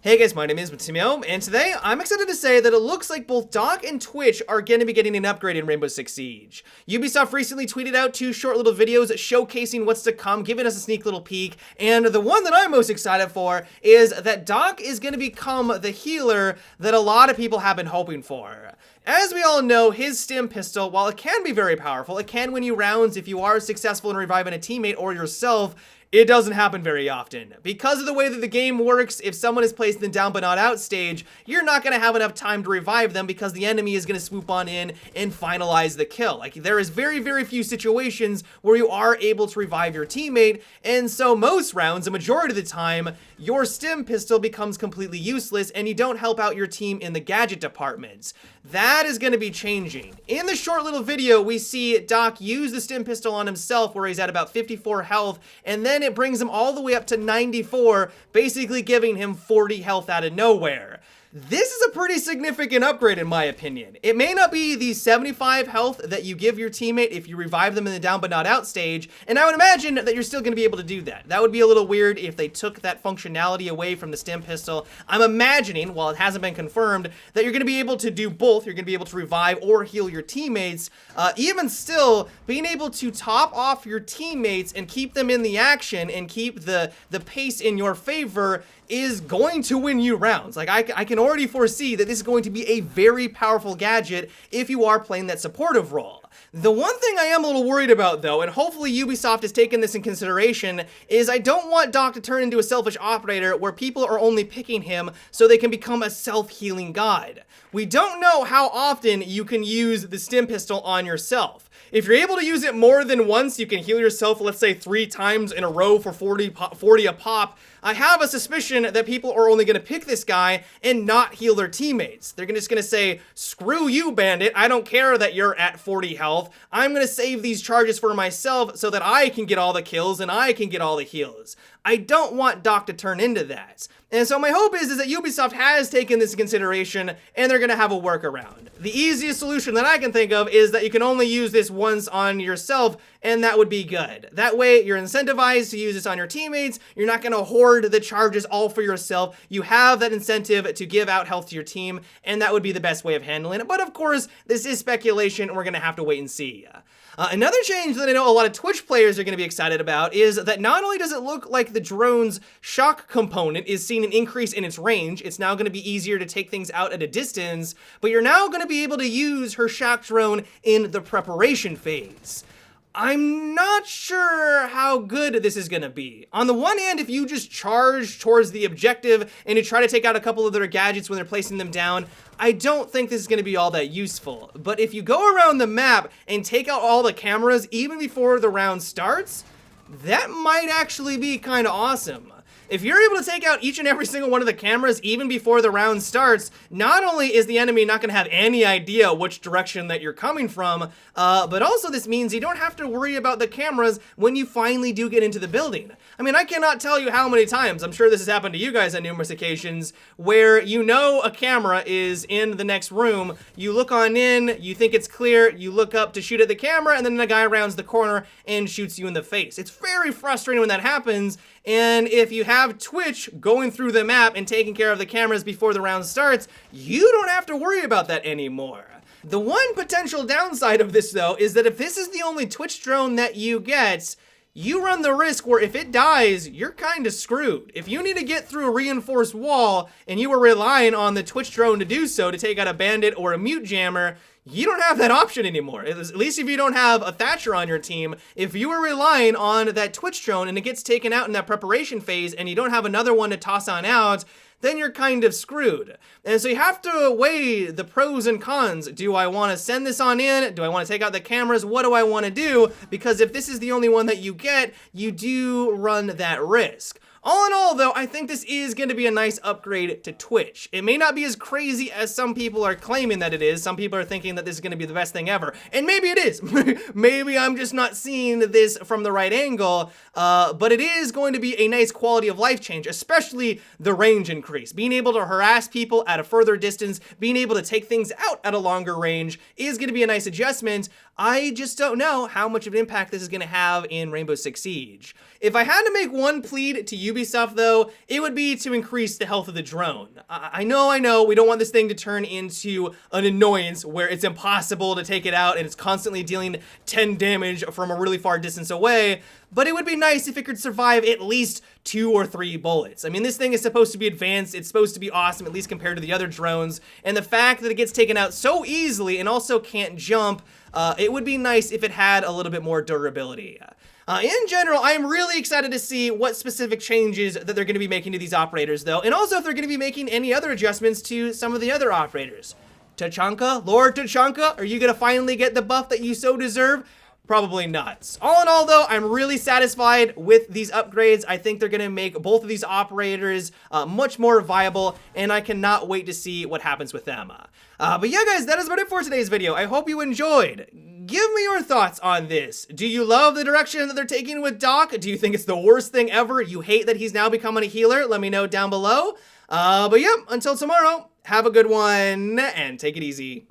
Hey guys, my name is Matimio, and today I'm excited to say that it looks like both Dock and Twitch are going to be getting an upgrade in Rainbow Six Siege. Ubisoft recently tweeted out 2 short little videos showcasing what's to come, giving us a sneak little peek, and the one that I'm most excited for is that Dock is going to become the healer that a lot of people have been hoping for. As we all know, his stim pistol, while it can be very powerful, it can win you rounds if you are successful in reviving a teammate or yourself. It doesn't happen very often. Because of the way that the game works, if someone is placed in the down but not out stage, you're not going to have enough time to revive them because the enemy is going to swoop on in and finalize the kill. Like, there is very, very few situations where you are able to revive your teammate, and so most rounds, a majority of the time, your stim pistol becomes completely useless and you don't help out your team in the gadget departments. That is going to be changing. In the short little video, we see Doc use the stim pistol on himself where he's at about 54 health, and then it brings him all the way up to 94, basically giving him 40 health out of nowhere. This is a pretty significant upgrade in my opinion. It may not be the 75 health that you give your teammate if you revive them in the down but not out stage, and I would imagine that you're still going to be able to do that. That would be a little weird if they took that functionality away from the stim pistol. I'm imagining, while it hasn't been confirmed, that you're going to be able to do both. You're going to be able to revive or heal your teammates. Even still, being able to top off your teammates and keep them in the action and keep the pace in your favor is going to win you rounds. Like, I can already foresee that this is going to be a very powerful gadget if you are playing that supportive role. The one thing I am a little worried about though, and hopefully Ubisoft has taken this in consideration, is I don't want Doc to turn into a selfish operator where people are only picking him so they can become a self-healing god. We don't know how often you can use the stim pistol on yourself. If you're able to use it more than once, you can heal yourself, let's say 3 times in a row for 40 a pop. I have a suspicion that people are only going to pick this guy and not heal their teammates. They're just going to say, screw you, bandit. I don't care that you're at 40 health. I'm going to save these charges for myself so that I can get all the kills and I can get all the heals. I don't want Doc to turn into that. And so my hope is that Ubisoft has taken this into consideration and they're going to have a workaround. The easiest solution that I can think of is that you can only use this once on yourself, and that would be good. That way you're incentivized to use this on your teammates. You're not going to hoard the charges all for yourself. You have that incentive to give out health to your team, and that would be the best way of handling it. But of course, this is speculation and we're going to have to wait and see. Another change that I know a lot of Twitch players are going to be excited about is that not only does it look like the drone's shock component is seeing an increase in its range, it's now going to be easier to take things out at a distance, but you're now going to be able to use her shock drone in the preparation phase. I'm not sure how good this is going to be. On the one hand, if you just charge towards the objective and you try to take out a couple of their gadgets when they're placing them down, I don't think this is going to be all that useful. But if you go around the map and take out all the cameras even before the round starts, that might actually be kind of awesome. If you're able to take out each and every single one of the cameras even before the round starts, not only is the enemy not going to have any idea which direction that you're coming from, but also this means you don't have to worry about the cameras when you finally do get into the building. I mean, I cannot tell you how many times, I'm sure this has happened to you guys on numerous occasions, where you know a camera is in the next room, you look on in, you think it's clear, you look up to shoot at the camera, and then the guy rounds the corner and shoots you in the face. It's very frustrating when that happens, and if you have Twitch going through the map and taking care of the cameras before the round starts, you don't have to worry about that anymore. The one potential downside of this though is that if this is the only Twitch drone that you get, you run the risk where if it dies, you're kind of screwed. If you need to get through a reinforced wall and you were relying on the Twitch drone to do so to take out a bandit or a mute jammer, you don't have that option anymore. At least if you don't have a Thatcher on your team, if you were relying on that Twitch drone and it gets taken out in that preparation phase and you don't have another one to toss on out, then you're kind of screwed. And so you have to weigh the pros and cons. Do I want to send this on in? Do I want to take out the cameras? What do I want to do? Because if this is the only one that you get, you do run that risk. All in all, though, I think this is going to be a nice upgrade to Twitch. It may not be as crazy as some people are claiming that it is. Some people are thinking that this is going to be the best thing ever. And maybe it is. Maybe I'm just not seeing this from the right angle. But it is going to be a nice quality of life change, especially the range increase. Being able to harass people at a further distance, being able to take things out at a longer range is going to be a nice adjustment. I just don't know how much of an impact this is going to have in Rainbow Six Siege. If I had to make one plea to Ubisoft, though, it would be to increase the health of the drone. I know, we don't want this thing to turn into an annoyance where it's impossible to take it out and it's constantly dealing 10 damage from a really far distance away, but it would be nice if it could survive at least 2 or 3 bullets. I mean, this thing is supposed to be advanced, it's supposed to be awesome, at least compared to the other drones, and the fact that it gets taken out so easily and also can't jump, it would be nice if it had a little bit more durability. In general, I am really excited to see what specific changes that they're going to be making to these operators, though, and also if they're going to be making any other adjustments to some of the other operators. Tachanka, Lord Tachanka, are you going to finally get the buff that you so deserve? Probably not. All in all, though, I'm really satisfied with these upgrades. I think they're going to make both of these operators much more viable, and I cannot wait to see what happens with them. But yeah, guys, that is about it for today's video. I hope you enjoyed. Give me your thoughts on this. Do you love the direction that they're taking with Doc? Do you think it's the worst thing ever? You hate that he's now becoming a healer? Let me know down below. But yeah, until tomorrow, have a good one, and take it easy.